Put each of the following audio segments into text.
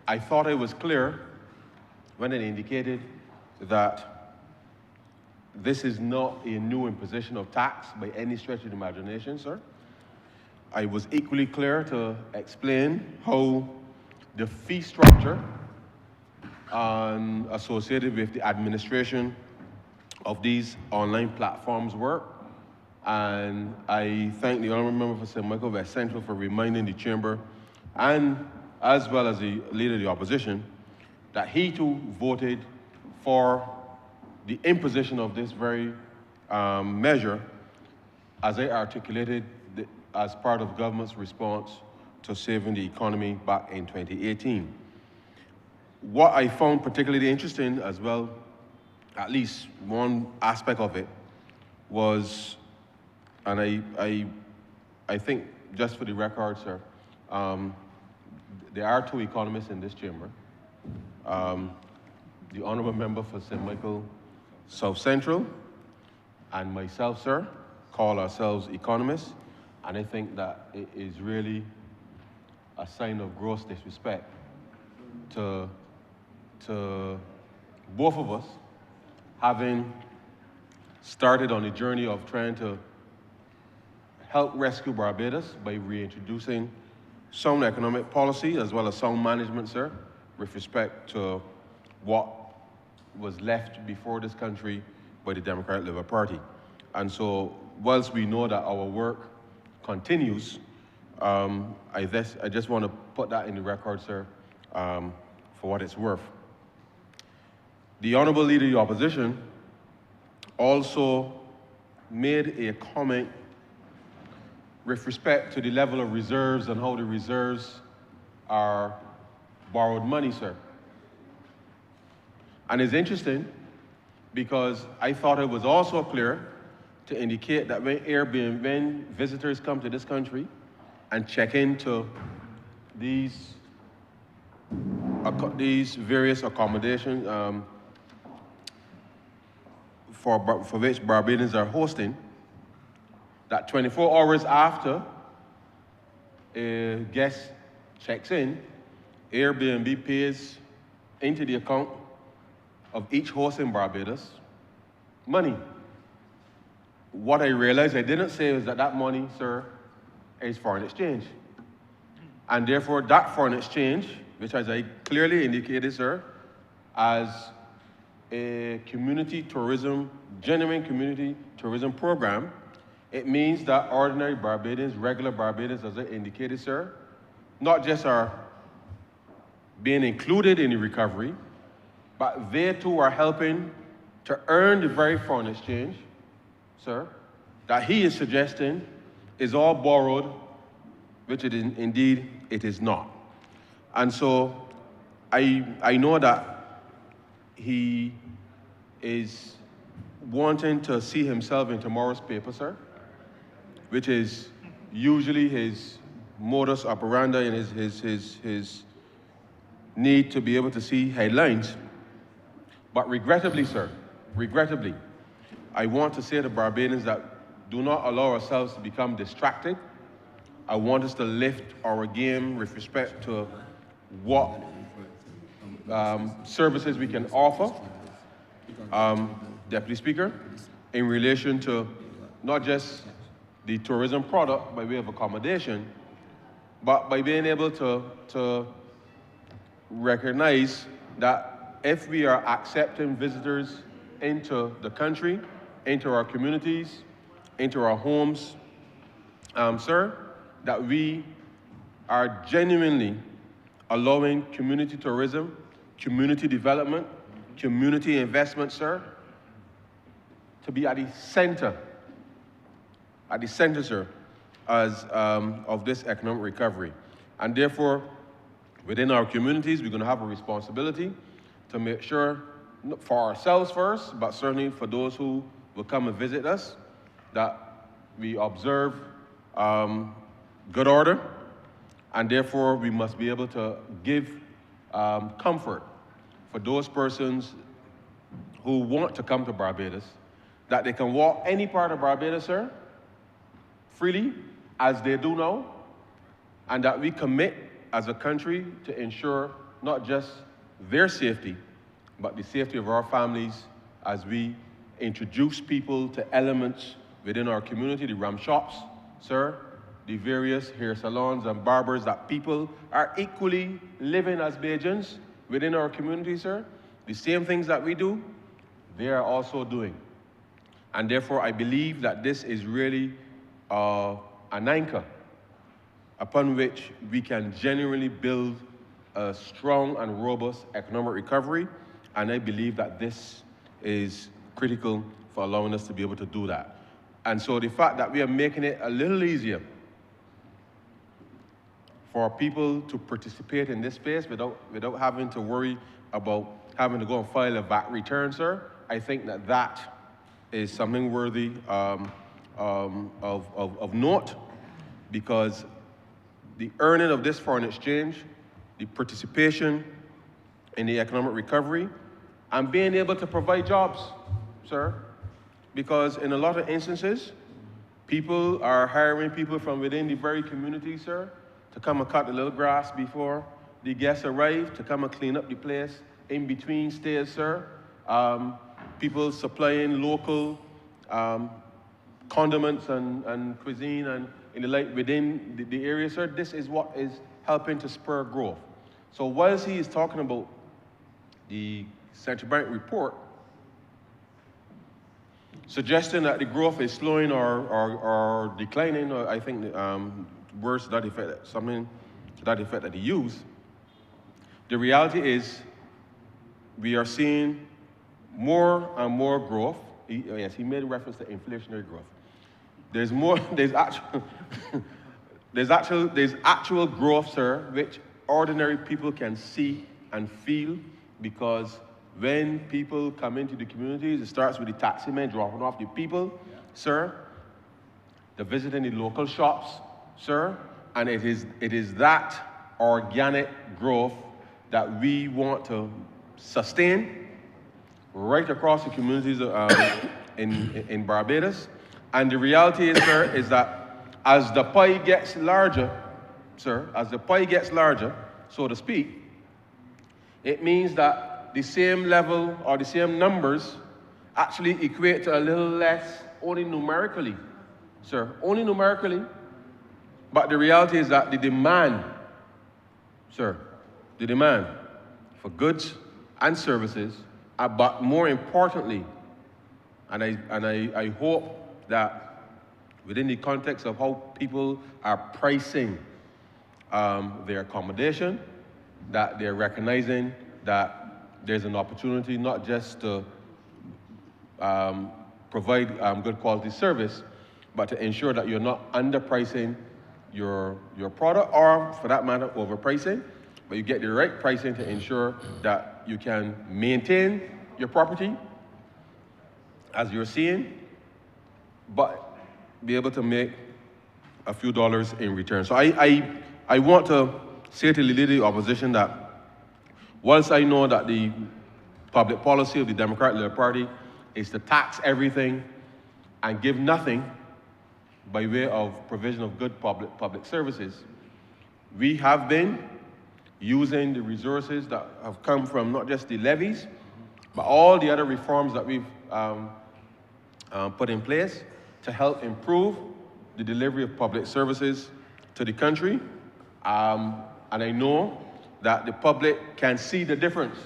I thought it was clear when it indicated that this is not a new imposition of tax by any stretch of the imagination, sir. I was equally clear to explain how the fee structure associated with the administration of these online platforms work. And I thank the Honourable Member for St. Michael West Central for reminding the Chamber, and as well as the Leader of the Opposition, that he too voted for the imposition of this very measure, as I articulated as part of government's response to saving the economy back in 2018. What I found particularly interesting as well, at least one aspect of it, was, and I think just for the record, sir, there are two economists in this chamber. The Honourable Member for St. Michael South Central and myself, sir, call ourselves economists, and I think that it is really a sign of gross disrespect to both of us, having started on a journey of trying to help rescue Barbados by reintroducing sound economic policy as well as sound management, sir, with respect to what was left before this country by the Democratic Labour Party. And so, whilst we know that our work continues, I just want to put that in the record, sir, for what it's worth. The Honourable Leader of the Opposition also made a comment with respect to the level of reserves and how the reserves are borrowed money, sir. And it's interesting because I thought it was also clear to indicate that when visitors come to this country and check into these various accommodations for which Barbadians are hosting, that 24 hours after a guest checks in, Airbnb pays into the account of each host in Barbados money. What I realized I didn't say is that that money, sir, is foreign exchange. And therefore, that foreign exchange, which as I clearly indicated, sir, as a community tourism, genuine community tourism program, it means that ordinary Barbadians, regular Barbadians, as I indicated, sir, not just are being included in the recovery, but they too are helping to earn the very foreign exchange, sir, that he is suggesting is all borrowed, which indeed it is not. And so I know that he is wanting to see himself in tomorrow's paper, sir, which is usually his modus operandi and his need to be able to see headlines. But regrettably, sir, regrettably, I want to say to Barbadians that do not allow ourselves to become distracted. I want us to lift our game with respect to what services we can offer, Deputy Speaker, in relation to not just the tourism product by way of accommodation, but by being able to recognize that if we are accepting visitors into the country, into our communities, into our homes, sir, that we are genuinely allowing community tourism, community development, community investment, sir, to be at the center, sir, as of this economic recovery. And therefore, within our communities, we're going to have a responsibility to make sure, for ourselves first, but certainly for those who will come and visit us, that we observe good order, and therefore we must be able to give comfort for those persons who want to come to Barbados, that they can walk any part of Barbados, sir, freely, as they do now, and that we commit as a country to ensure not just their safety, but the safety of our families as we introduce people to elements within our community, the ram shops, sir, the various hair salons and barbers that people are equally living as Bajans within our community, sir. The same things that we do, they are also doing. And therefore, I believe that this is really an anchor upon which we can genuinely build a strong and robust economic recovery. And I believe that this is critical for allowing us to be able to do that. And so the fact that we are making it a little easier for people to participate in this space without having to worry about having to go and file a VAT return, sir, I think that that is something worthy of note, because the earning of this foreign exchange, the participation in the economic recovery, and being able to provide jobs, sir, because in a lot of instances, people are hiring people from within the very community, sir, to come and cut the little grass before the guests arrive, to come and clean up the place in between stays, sir. People supplying local condiments and cuisine and in the like within the area, sir. This is what is helping to spur growth. So whilst he is talking about the Central Bank report, suggesting that the growth is slowing or declining, or I think words to that effect, something to that effect that he used, the reality is we are seeing more and more growth. Yes, he made reference to inflationary growth. There's actual growth, sir, which ordinary people can see and feel, because when people come into the communities, it starts with the taxi men dropping off the people, sir, they're visiting the local shops, sir, and it is that organic growth that we want to sustain right across the communities in Barbados. And the reality is, sir, is that as the pie gets larger, sir, as the pie gets larger, so to speak, it means that the same level or the same numbers actually equate to a little less, only numerically, sir, only numerically. But the reality is that the demand, sir, the demand for goods and services, but more importantly, and I hope that within the context of how people are pricing their accommodation, that they're recognizing that there's an opportunity not just to provide good quality service, but to ensure that you're not underpricing your product, or for that matter, overpricing, but you get the right pricing to ensure that you can maintain your property as you're seeing, but be able to make a few dollars in return. So I want to say to the Leader of the Opposition that whilst I know that the public policy of the Democratic Liberal Party is to tax everything and give nothing by way of provision of good public services, we have been using the resources that have come from not just the levies, but all the other reforms that we've put in place to help improve the delivery of public services to the country. And I know that the public can see the difference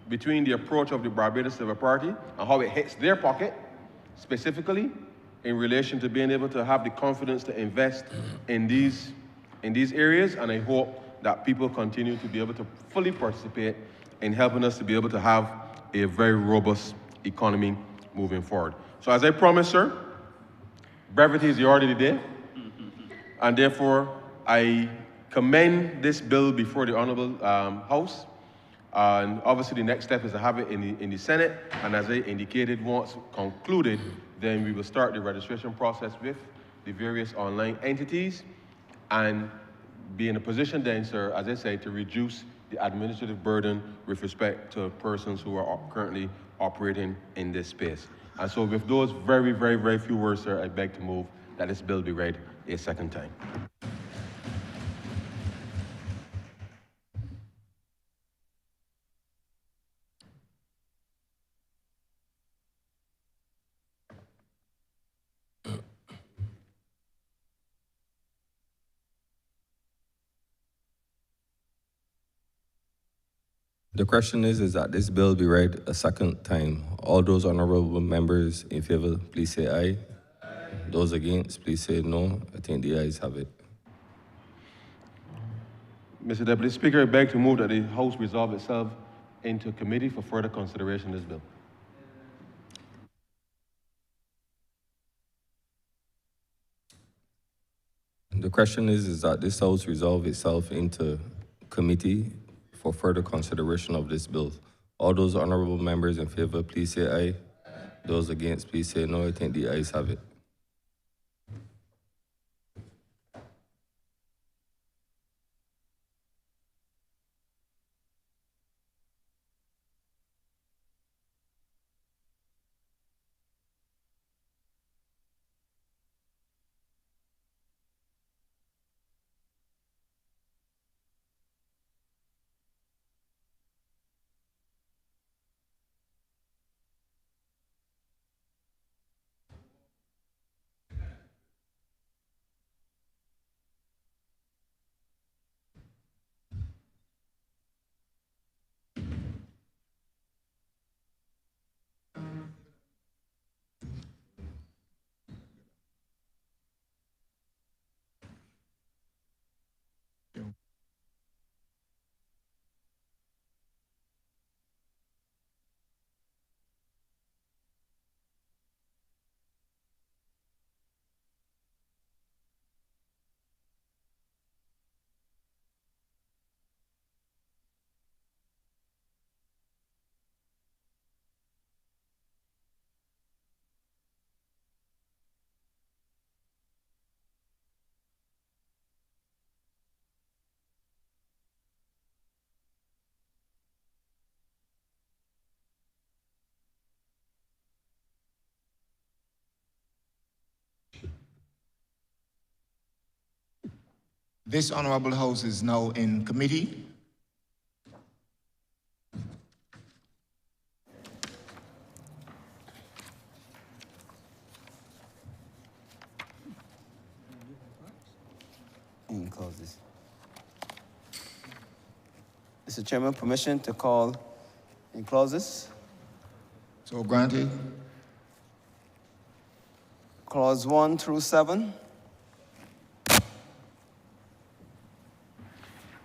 between the approach of the Barbados Liberal Party and how it hits their pocket, specifically in relation to being able to have the confidence to invest in these areas. And I hope that people continue to be able to fully participate in helping us to be able to have a very robust economy moving forward. So as I promised, sir, brevity is the order of the day, and therefore I commend this bill before the Honourable House. And obviously the next step is to have it in the Senate, and as I indicated, once concluded, then we will start the registration process with the various online entities and be in a position then, sir, as I say, to reduce the administrative burden with respect to persons who are currently operating in this space. And so with those very, very, very few words, sir, I beg to move that this bill be read a second time. The question is that this bill be read a second time. All those honourable members in favour, please say aye. Those against, please say no. I think the ayes have it. Mr. Deputy Speaker, I beg to move that the House resolve itself into committee for further consideration of this bill. The question is that this House resolve itself into committee for further consideration of this bill. All those honourable members in favour, please say aye. Those against, please say no. I think the ayes have it. This Honourable House is now in committee. Close this. Mr. Chairman, permission to call in clauses. So granted. Clause 1 through 7.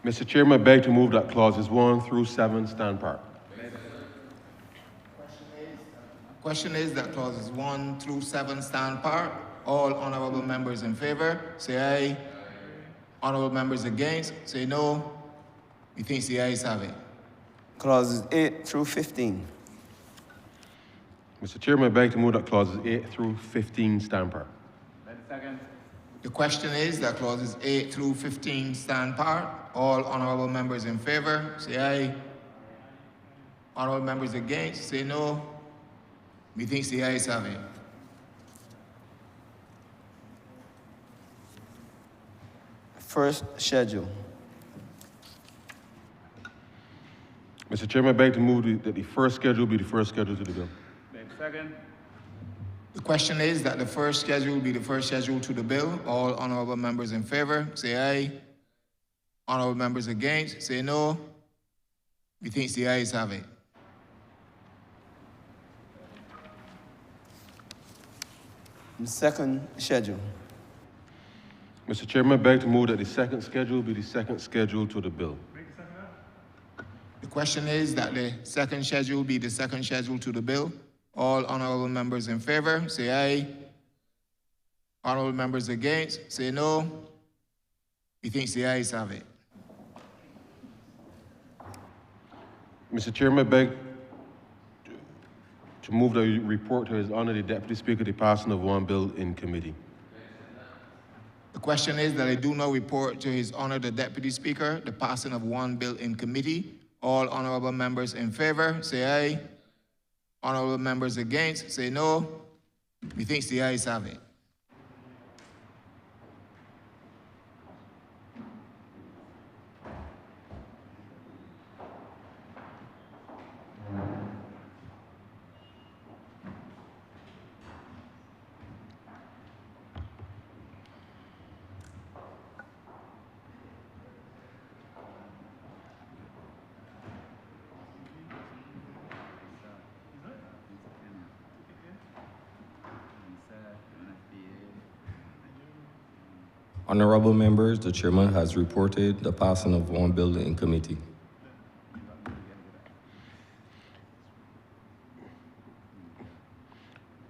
Mr. Chairman, I beg to move that clauses 1 through 7 stand part. Question is that clauses 1 through 7 stand part. All honourable members in favour, say aye. Honourable members against, say no. Methinks the ayes have it. Clauses 8 through 15. Mr. Chairman, I beg to move that clauses 8 through 15 stand part. Second. The question is that clauses 8 through 15 stand part. All honourable members in favour, say aye. Honourable members against, say no. Methinks the ayes have it. First schedule. Mr. Chairman, I beg to move that the first schedule be the first schedule to the bill. Second. The question is that the first schedule be the first schedule to the bill. All honourable members in favour, say aye. Honourable members against, say no. Methinks the ayes have it. Second schedule. Mr. Chairman, I beg to move that the second schedule be the second schedule to the bill. The question is that the second schedule be the second schedule to the bill. All honourable members in favour, say aye. Honourable members against, say no. Methinks the ayes have it. Mr. Chairman, I beg to move the report to His Honour the Deputy Speaker the passing of one bill in committee. The question is that I do now report to His Honour the Deputy Speaker the passing of one bill in committee. All honourable members in favour, say aye. Honourable members against, say no. Methinks the ayes have it. Honorable members, the chairman has reported the passing of one bill in committee.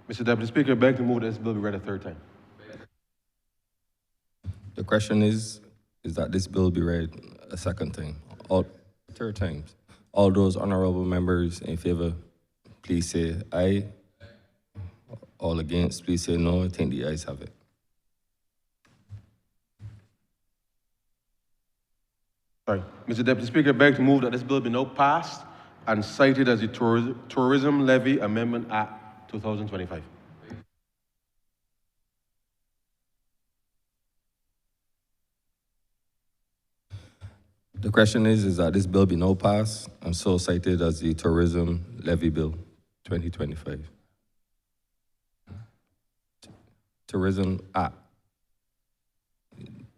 Mr. Deputy Speaker, I beg to move that this bill be read a third time. The question is that this bill be read a second time, third times. All those honorable members in favor, please say aye. All against, please say no. I think the ayes have it. Sorry. Mr. Deputy Speaker, I beg to move that this bill be now passed and cited as the Tourism Levy Amendment Act 2025. The question is that this bill be now passed and so cited as the Tourism Levy Bill 2025. Tourism Act.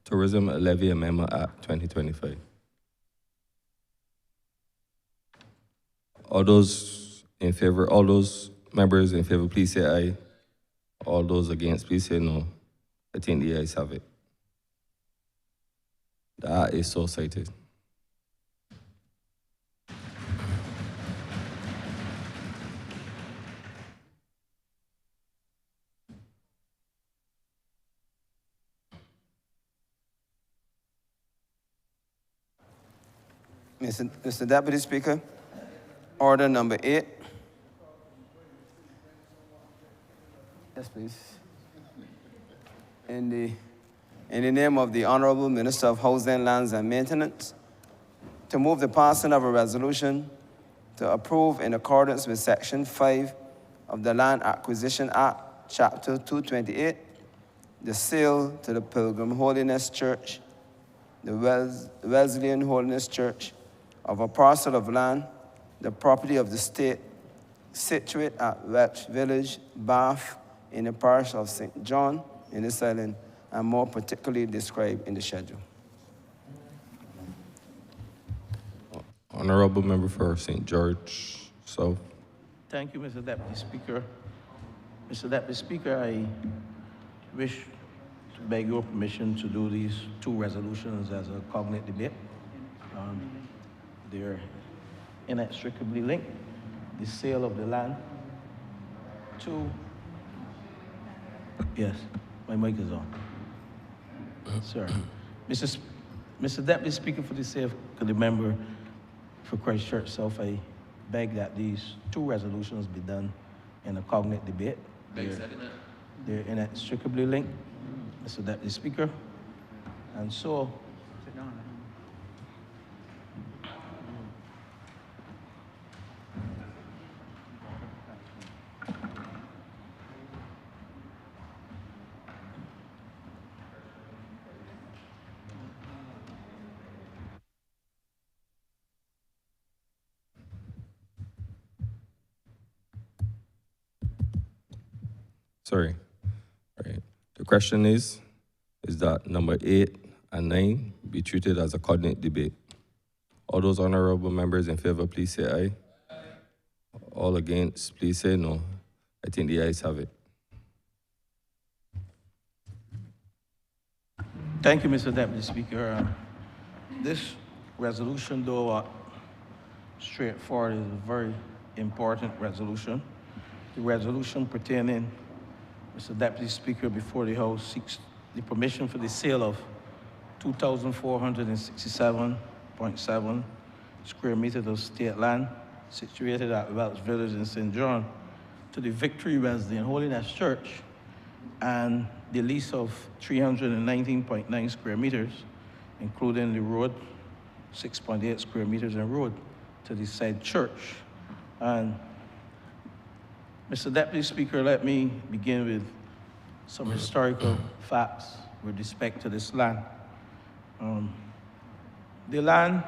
Tourism Levy Amendment Act 2025. All those in favor, all those members in favor, please say aye. All those against, please say no. I think the ayes have it. The act is so cited. Mr. Deputy Speaker, order number 8. Yes, please. In the name of the Honourable Minister of Housing, Lands and Maintenance, to move the passing of a resolution to approve in accordance with Section 5 of the Land Acquisition Act, Chapter 228, the sale to the Pilgrim Holiness Church, the Wesleyan Holiness Church, of a parcel of land, the property of the state, situate at Welch Village, Bath, in the parish of St. John, in this island, and more particularly described in the schedule. Honorable member for St. George South. Thank you, Mr. Deputy Speaker. Mr. Deputy Speaker, I wish to beg your permission to do these two resolutions as a cognate debate. They're inextricably linked. The sale of the land to, yes, my mic is on. Sorry. Mr. Deputy Speaker, for the sake of the member for Christchurch South, I beg that these two resolutions be done in a cognate debate. They're inextricably linked, Mr. Deputy Speaker. And so, Sorry. All right. The question is that number 8 and 9 be treated as a cognate debate. All those honorable members in favor, please say aye. All against, please say no. I think the ayes have it. thank you, Mr. Deputy Speaker. This resolution, though straightforward, is a very important resolution. The resolution pertaining, Mr. Deputy Speaker, before the House seeks the permission for the sale of 2,467.7 square meters of state land situated at Welch Village in St. John to the Victory Wesleyan Holiness Church, and the lease of 319.9 square meters, including the road, 6.8 square meters in road, to the said church. And Mr. Deputy Speaker, let me begin with some historical facts with respect to this land. The land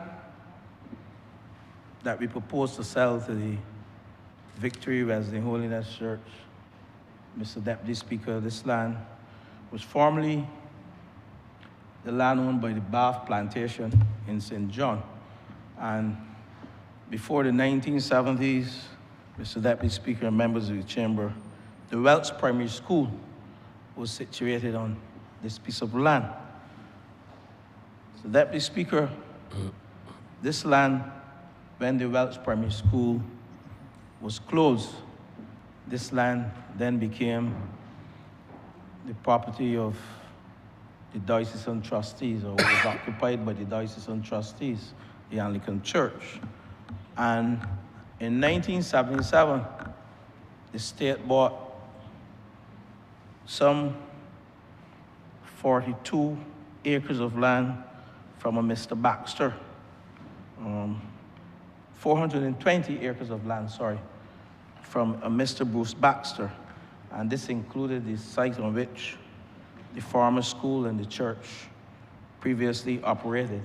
that we propose to sell to the Victory Wesleyan Holiness Church, Mr. Deputy Speaker, this land was formerly the land owned by the Bath Plantation in St. John. And before the 1970s, Mr. Deputy Speaker and members of the chamber, the Welch Primary School was situated on this piece of land. So, Deputy Speaker, this land, when the Welch Primary School was closed, this land then became the property of the diocesan trustees, or was occupied by the diocesan trustees, the Anglican Church. And in 1977, the state bought some 42 acres of land from a Mr. Baxter, 420 acres of land, sorry, from a Mr. Bruce Baxter. And this included the site on which the former school and the church previously operated.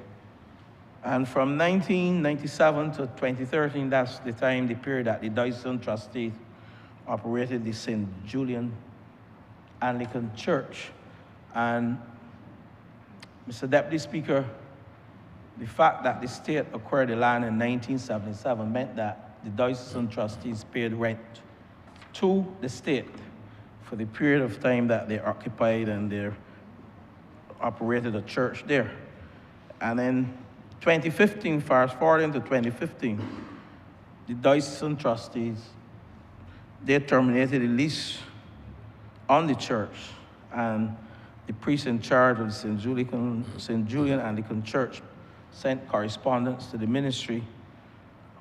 And from 1997 to 2013, that's the time, the period that the diocesan trustees operated the St. Julian Anglican Church. And Mr. Deputy Speaker, the fact that the state acquired the land in 1977 meant that the diocesan trustees paid rent to the state for the period of time that they occupied and they operated a church there. And in 2015, fast forward into 2015, the diocesan trustees, they terminated the lease on the church, and the priest in charge of the St. Julian Anglican Church sent correspondence to the ministry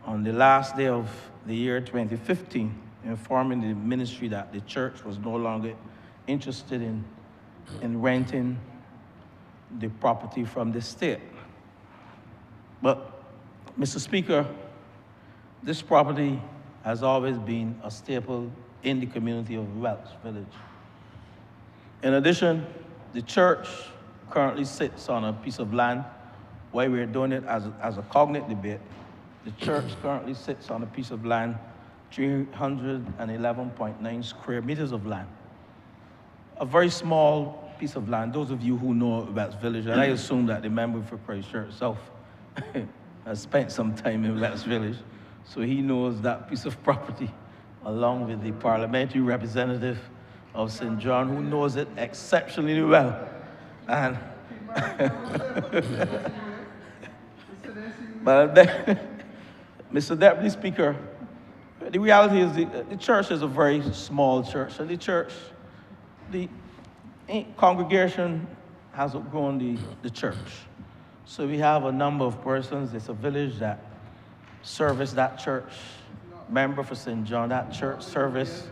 on the last day of the year 2015, informing the ministry that the church was no longer interested in renting the property from the state. But, Mr. Speaker, this property has always been a staple in the community of Welch Village. In addition, the church currently sits on a piece of land. While we're doing it as a cognate debate, the church currently sits on a piece of land, 311.9 square meters of land. A very small piece of land. Those of you who know Welch Village, and I assume that the member for Christ Church South has spent some time in Welch Village, so he knows that piece of property, along with the parliamentary representative of St. John, who knows it exceptionally well. And but Mr. Deputy Speaker, the reality is the church is a very small church, and the congregation has outgrown the church. So we have a number of persons. It's a village that service that church, member for St. John, that church service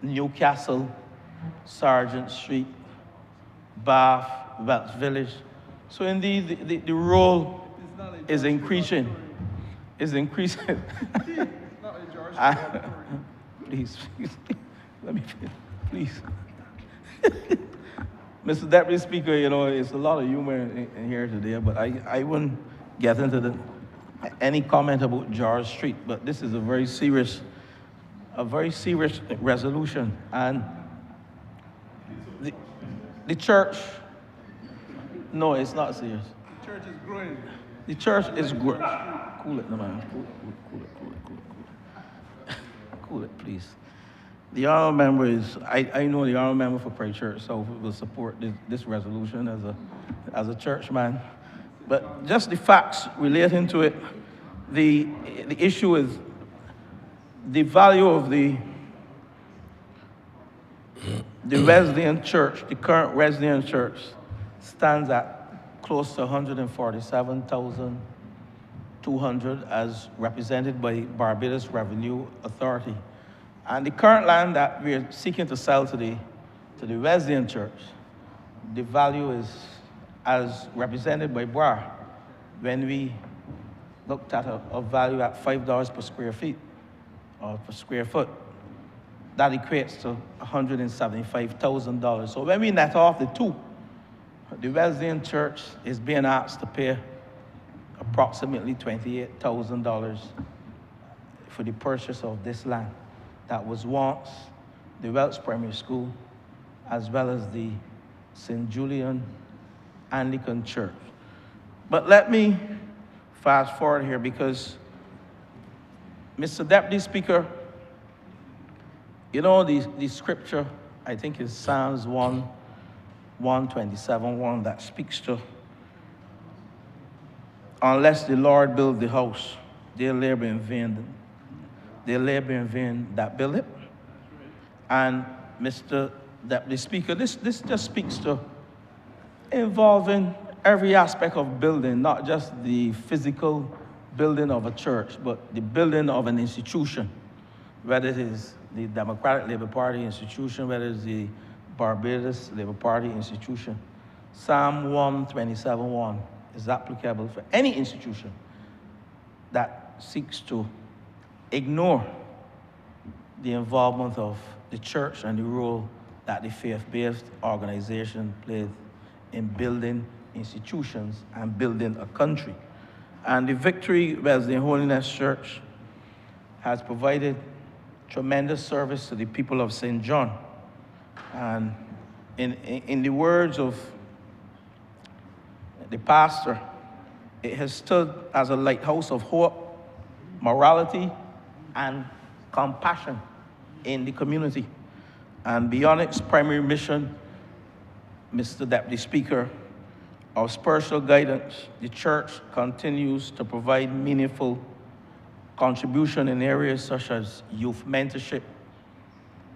Newcastle, Sergeant Street, Bath, Welch Village. So indeed, the role is increasing. Is increasing. Please, let me, please. Mr. Deputy Speaker, you know, it's a lot of humor in here today, but I wouldn't get into any comment about George Street, but this is a very serious resolution. And the church, no, it's not serious. The church is growing. The church is growing. Cool it, no man. Cool it, please. The honourable member is, I know the honourable member for Christ Church South will support this resolution as a churchman. But just the facts relating to it, the issue is the value of the Wesleyan church, the current Wesleyan church, stands at close to $147,200 as represented by Barbados Revenue Authority. And the current land that we're seeking to sell to the Wesleyan church, the value is as represented by BRAR, when we looked at a value at $5 per square feet, or per square foot. That equates to $175,000. So when we net off the two, the Wesleyan church is being asked to pay approximately $28,000 for the purchase of this land that was once the Welch Primary School, as well as the St. Julian Anglican Church. But let me fast forward here, because, Mr. Deputy Speaker, you know the scripture, I think it's Psalms 127, that speaks to unless the Lord build the house, they labor in vain. They labor in vain that build it. And Mr. Deputy Speaker, this just speaks to involving every aspect of building, not just the physical building of a church, but the building of an institution, whether it is the Democratic Labour Party institution, whether it's the Barbados Labour Party institution. Psalm 127:1 is applicable for any institution that seeks to ignore the involvement of the church and the role that the faith-based organization plays in building institutions and building a country. And the Victory Wesleyan Holiness Church has provided tremendous service to the people of St. John. And in the words of the pastor, it has stood as a lighthouse of hope, morality, and compassion in the community. And beyond its primary mission, Mr. Deputy Speaker, of spiritual guidance, the church continues to provide meaningful contribution in areas such as youth mentorship,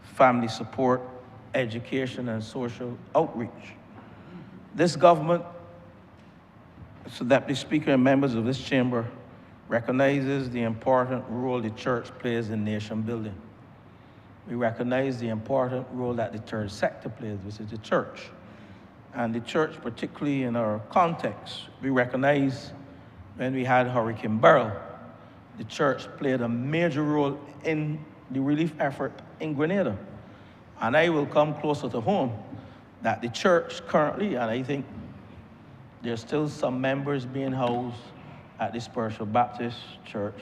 family support, education, and social outreach. This government, Mr. Deputy Speaker and members of this chamber, recognizes the important role the church plays in nation building. We recognize the important role that the third sector plays, which is the church. And the church, particularly in our context, we recognize when we had Hurricane Beryl, the church played a major role in the relief effort in Grenada. And I will come closer to home that the church currently, and I think there's still some members being housed at the Spiritual Baptist Church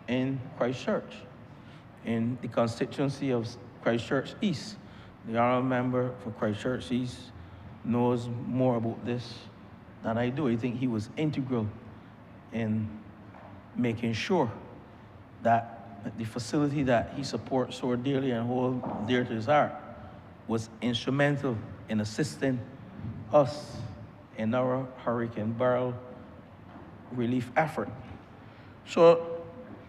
in Christchurch, in the constituency of Christchurch East. The honorable member for Christchurch East knows more about this than I do. I think he was integral in making sure that the facility that he supports so dearly and holds dear to his heart was instrumental in assisting us in our Hurricane Beryl relief effort. So,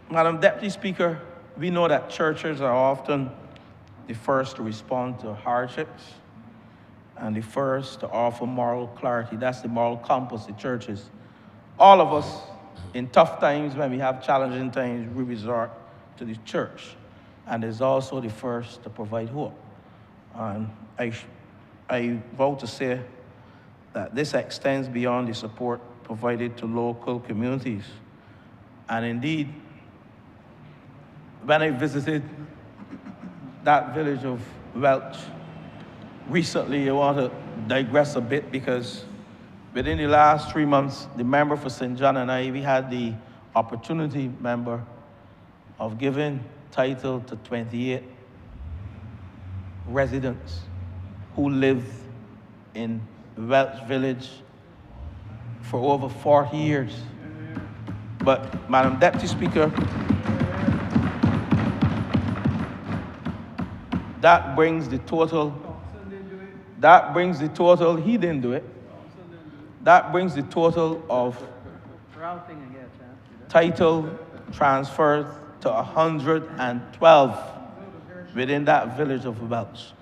Madam Deputy Speaker, we know that churches are often the first to respond to hardships and the first to offer moral clarity. That's the moral compass, the churches. All of us, in tough times, when we have challenging times, we resort to the church. And is also the first to provide hope. And I vow to say that this extends beyond the support provided to local communities. And indeed, when I visited that village of Welch recently, I want to digress a bit because within the last 3 months, the member for St. John and I, we had the opportunity, member, of giving title to 28 residents who live in Welch Village for over 40 years. But, Madam Deputy Speaker, that brings the total, he didn't do it. That brings the total of title transfers to 112 within that village of Welch.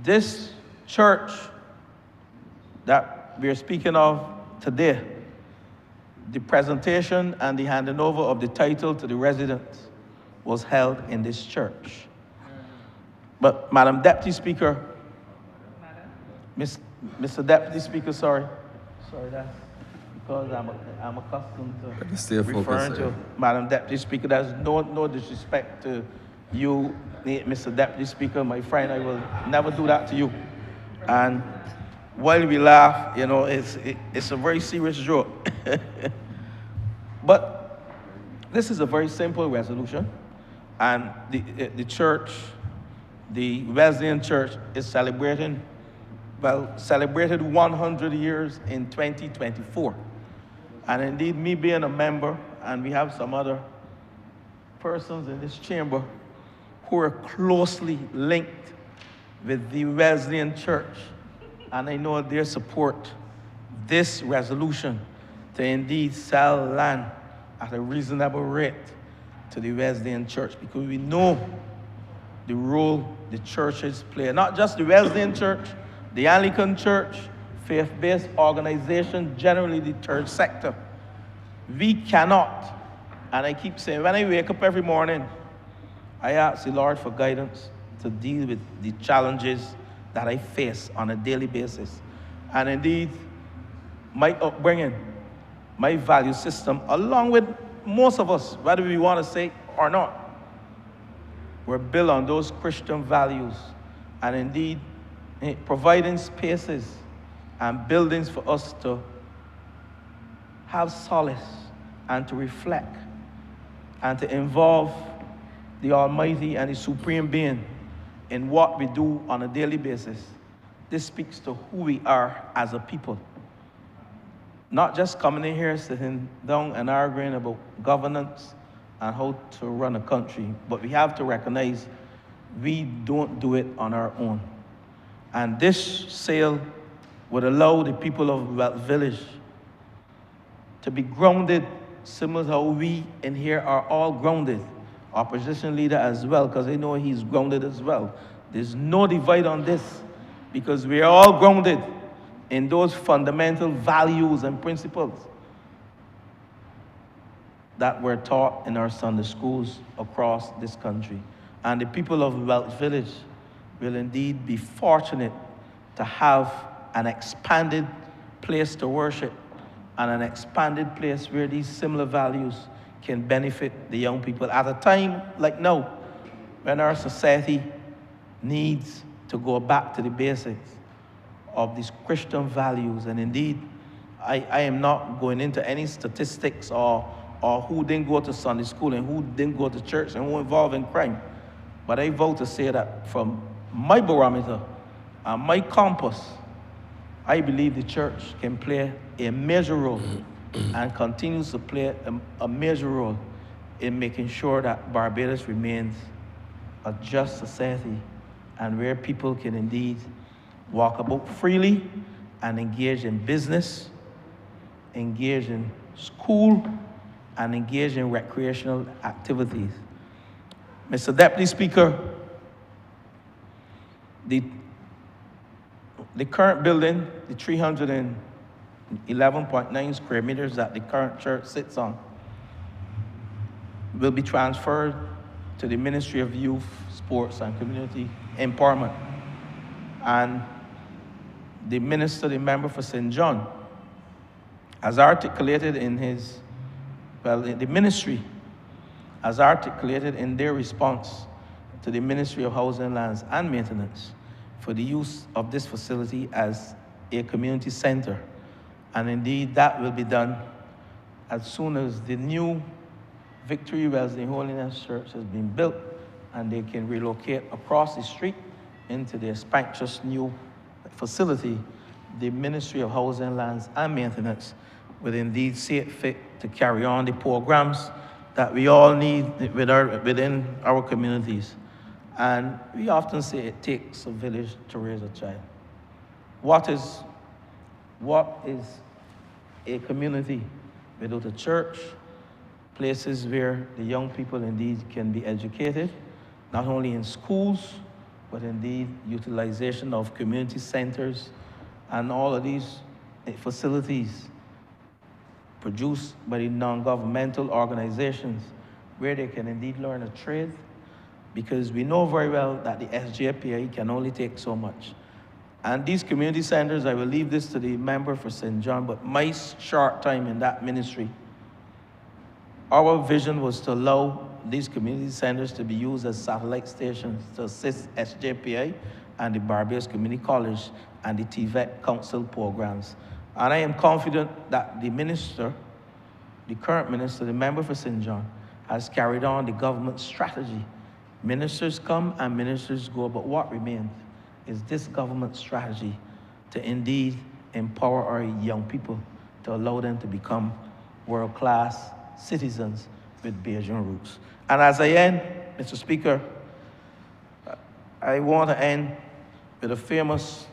This church that we're speaking of today, the presentation and the handing over of the title to the residents was held in this church. But Madam Deputy Speaker, Mr. Deputy Speaker, sorry, that's because I'm accustomed to referring to Madam Deputy Speaker. There's no disrespect to you, Mr. Deputy Speaker, my friend. I will never do that to you. And while we laugh, you know, it's a very serious joke. But this is a very simple resolution, and the church, the Wesleyan Church, is celebrated 100 years in 2024. And indeed, me being a member, and we have some other persons in this chamber who are closely linked with the Wesleyan Church, and I know their support, this resolution to indeed sell land at a reasonable rate to the Wesleyan Church, because we know the role the churches play. Not just the Wesleyan Church, the Anglican Church, faith-based organization, generally the third sector. We cannot, and I keep saying, when I wake up every morning, I ask the Lord for guidance to deal with the challenges that I face on a daily basis. And indeed, my upbringing, my value system, along with most of us, whether we want to say or not, we're built on those Christian values, and indeed providing spaces and buildings for us to have solace and to reflect and to involve the Almighty and the Supreme Being in what we do on a daily basis. This speaks to who we are as a people. Not just coming in here, sitting down and arguing about governance and how to run a country, but we have to recognize we don't do it on our own. And this sale would allow the people of Wealth Village to be grounded, similar to how we in here are all grounded. Opposition leader as well, because I know he's grounded as well. There's no divide on this, because we are all grounded in those fundamental values and principles that were taught in our Sunday schools across this country. And the people of Wealth Village will indeed be fortunate to have an expanded place to worship and an expanded place where these similar values can benefit the young people at a time like now, when our society needs to go back to the basics of these Christian values. And indeed, I am not going into any statistics or who didn't go to Sunday school and who didn't go to church and who involved in crime. But I vote to say that from my barometer and my compass, I believe the church can play a major role and continues to play a major role in making sure that Barbados remains a just society and where people can indeed walk about freely and engage in business, engage in school, and engage in recreational activities. Mr. Deputy Speaker, the current building, the 311.9 square meters that the current church sits on, will be transferred to the Ministry of Youth, Sports and Community Empowerment. And the minister, the member for St. John, has articulated in his, the ministry has articulated in their response to the Ministry of Housing, Lands and Maintenance for the use of this facility as a community center. And indeed, that will be done as soon as the new Victory Wesleyan Holiness Church has been built and they can relocate across the street into their spacious new facility. The Ministry of Housing, Lands and Maintenance will indeed see it fit to carry on the programs that we all need within our communities. And we often say it takes a village to raise a child. What is a community without a church? Places where the young people indeed can be educated, not only in schools, but indeed utilization of community centers and all of these facilities produced by the non-governmental organizations where they can indeed learn a trade, because we know very well that the SJPA can only take so much. And these community centers, I will leave this to the member for St. John, but my short time in that ministry, our vision was to allow these community centers to be used as satellite stations to assist SJPA and the Barbados Community College and the TVET Council programs. And I am confident that the minister, the current minister, the member for St. John, has carried on the government strategy. Ministers come and ministers go, but what remains is this government strategy to indeed empower our young people, to allow them to become world-class citizens with Bajan roots. And as I end, Mr. Speaker, I want to end with a famous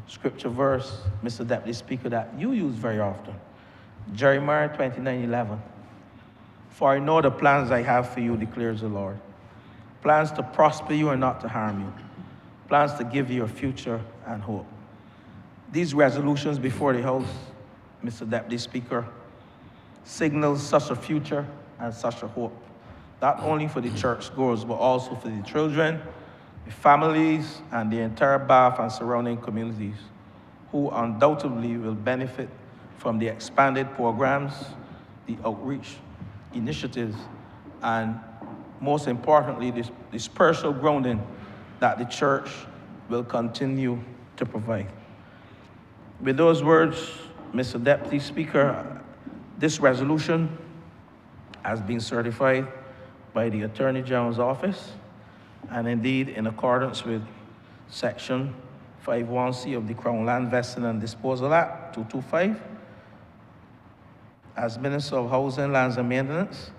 scripture verse, Mr. Deputy Speaker, that you use very often. Jeremiah 29:11. For I know the plans I have for you, declares the Lord. Plans to prosper you and not to harm you. Plans to give you a future and hope. These resolutions before the House, Mr. Deputy Speaker, signals such a future and such a hope, not only for the churchgoers, but also for the children, the families, and the entire Bath and surrounding communities, who undoubtedly will benefit from the expanded programs, the outreach initiatives, and most importantly, the spiritual grounding that the church will continue to provide. With those words, Mr. Deputy Speaker, this resolution has been certified by the Attorney General's office, and indeed in accordance with Section 51C of the Crown Land Vesting and Disposal Act 225. As Minister of Housing, Lands and Maintenance,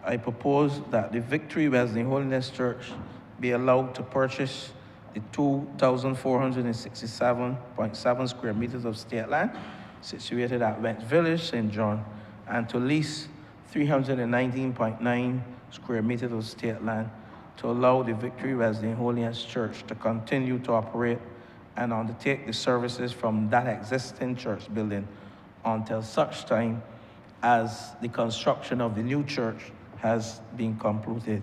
I propose that the Victory Wesleyan Holiness Church be allowed to purchase the 2,467.7 square meters of state land situated at West Village, St. John, and to lease 319.9 square meters of state land to allow the Victory Wesleyan Holiness Church to continue to operate and undertake the services from that existing church building until such time as the construction of the new church has been completed.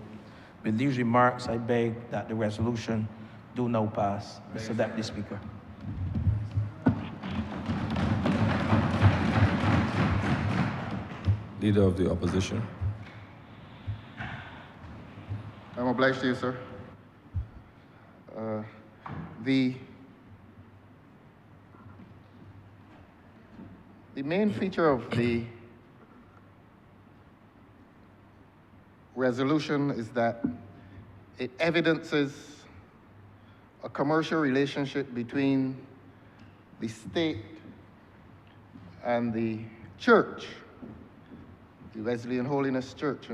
With these remarks, I beg that the resolution do now pass. Mr. Deputy Speaker. Leader of the Opposition. I'm obliged to you, sir. The main feature of the resolution is that it evidences a commercial relationship between the state and the church, the Wesleyan Holiness Church.